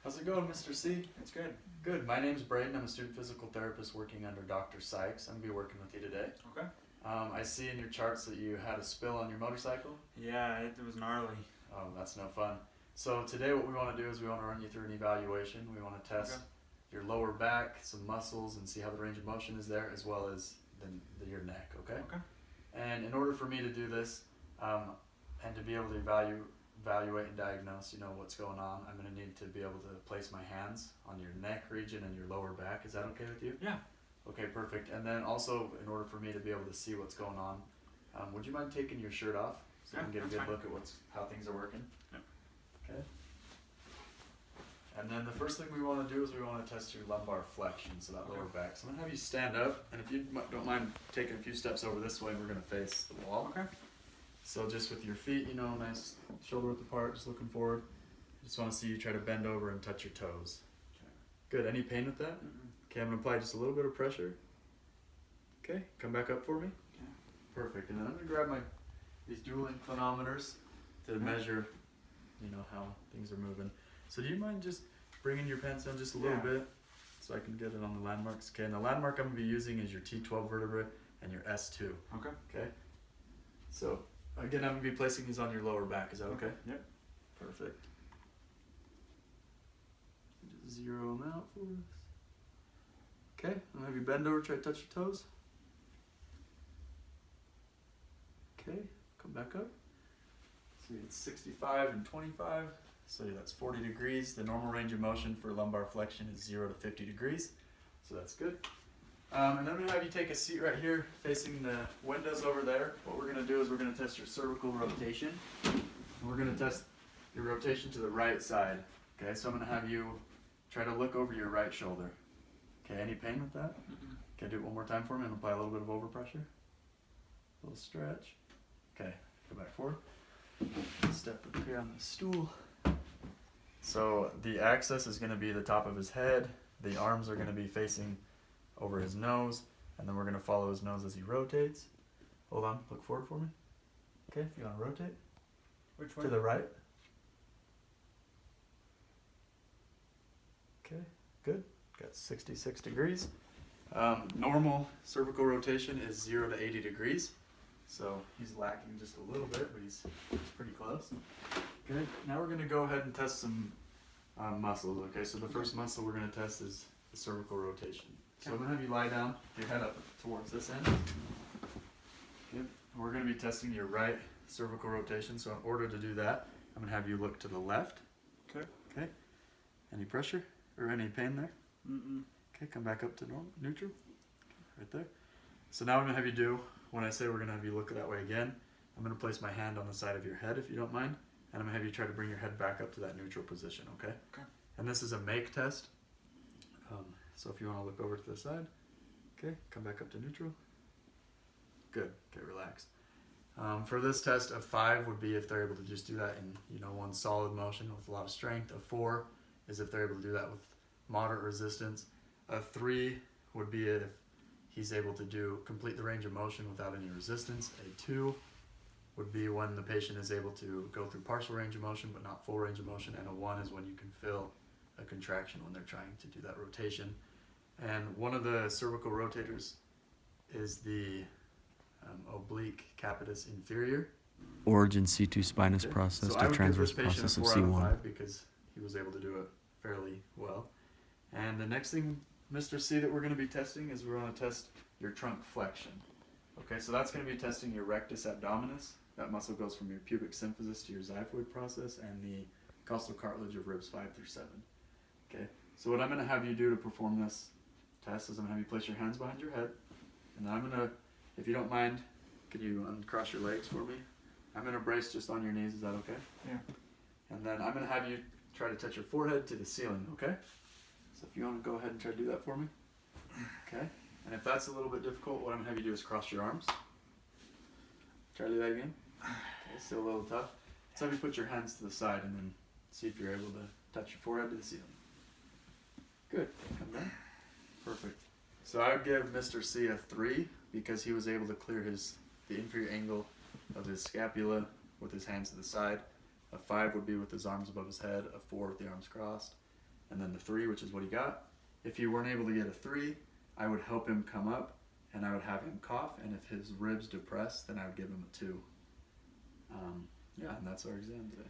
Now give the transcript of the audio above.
How's it going, Mr. C? It's good. Good. My name's Braden. I'm a student physical therapist working under Dr. Sykes. I'm going to be working with you today. Okay. I see in your charts that you had a spill on your motorcycle. Yeah, it was gnarly. Oh, that's no fun. So today what we want to do is we want to run you through an evaluation. We want to test your lower back, some muscles, and see how the range of motion is there, as well as your neck, okay? Okay. And in order for me to do this, and to be able to evaluate and diagnose, what's going on, I'm going to need to be able to place my hands on your neck region and your lower back. Is that okay with you? Yeah. Okay, perfect. And then also, in order for me to be able to see what's going on, would you mind taking your shirt off so we can get a good look at how things are working? Yep. Okay. And then the first thing we want to do is we want to test your lumbar flexion, so that lower back. So I'm going to have you stand up, and if you don't mind taking a few steps over this way, we're going to face the wall. Okay. So just with your feet, nice shoulder width apart, just looking forward. Just want to see you try to bend over and touch your toes. Good. Any pain with that? Okay, I'm going to apply just a little bit of pressure. Okay, come back up for me. Okay. Perfect. And then I'm going to grab these dual inclinometers to measure, how things are moving. So do you mind just bringing your pants down just a little bit so I can get it on the landmarks? Okay, and the landmark I'm going to be using is your T12 vertebrae and your S2. Okay. Okay. So again, I'm going to be placing these on your lower back. Is that okay? Yep. Perfect. Just zero them out for us. Okay, I'm going to have you bend over, try to touch your toes. Okay, come back up. See, it's 65 and 25. So that's 40 degrees. The normal range of motion for lumbar flexion is 0 to 50 degrees. So that's good. And then I'm going to have you take a seat right here facing the windows over there. What we're going to do is we're going to test your cervical rotation. And we're going to test your rotation to the right side. Okay, so I'm going to have you try to look over your right shoulder. Okay, any pain with that? Okay, do it one more time for me and apply a little bit of overpressure. A little stretch. Okay, go back forward. Step up here on the stool. So the axis is going to be the top of his head. The arms are going to be facing over his nose, and then we're going to follow his nose as he rotates. Hold on, look forward for me. Okay, if you want to rotate. Which way? To the right. Okay, good. Got 66 degrees. Normal cervical rotation is 0 to 80 degrees. So he's lacking just a little bit, but he's pretty close. Good. Now we're going to go ahead and test some muscles. Okay, so the first muscle we're going to test is the cervical rotation. So I'm going to have you lie down, your head up towards this end. Good. We're going to be testing your right cervical rotation. So in order to do that, I'm going to have you look to the left. Okay. Okay. Any pressure or any pain there? Mm-mm. Okay, come back up to neutral. Right there. So now I'm going to have you do, when I say we're going to have you look that way again, I'm going to place my hand on the side of your head if you don't mind. And I'm going to have you try to bring your head back up to that neutral position, okay? Okay. And this is a make test. So if you want to look over to the side, okay, come back up to neutral. Good, okay, relax. For this test, a 5 would be if they're able to just do that in one solid motion with a lot of strength. A 4 is if they're able to do that with moderate resistance. A 3 would be if he's able to complete the range of motion without any resistance. A 2 would be when the patient is able to go through partial range of motion but not full range of motion. And a 1 is when you can feel a contraction when they're trying to do that rotation. And one of the cervical rotators is the oblique capitis inferior. Origin C2 spinous process So to I would transverse give this patient process of a 4 out of C1. 5 because he was able to do it fairly well. And the next thing, Mr. C, that we're going to be testing is we're going to test your trunk flexion. Okay, so that's going to be testing your rectus abdominis. That muscle goes from your pubic symphysis to your xiphoid process and the costal cartilage of ribs 5 through 7. Okay, so what I'm going to have you do to perform this test is I'm going to have you place your hands behind your head, and then I'm going to, if you don't mind, could you uncross your legs for me? I'm going to brace just on your knees, is that okay? Yeah. And then I'm going to have you try to touch your forehead to the ceiling, okay? So if you want to go ahead and try to do that for me. Okay, and if that's a little bit difficult, what I'm going to have you do is cross your arms. Try to do that again. Okay, still a little tough. Let's have you put your hands to the side and then see if you're able to touch your forehead to the ceiling. Good. Come down. Perfect. So I would give Mr. C a 3 because he was able to clear the inferior angle of his scapula with his hands to the side. A 5 would be with his arms above his head. A 4 with the arms crossed. And then the 3, which is what he got. If you weren't able to get a 3, I would help him come up and I would have him cough. And if his ribs depressed, then I would give him a 2. Yeah, and that's our exam today.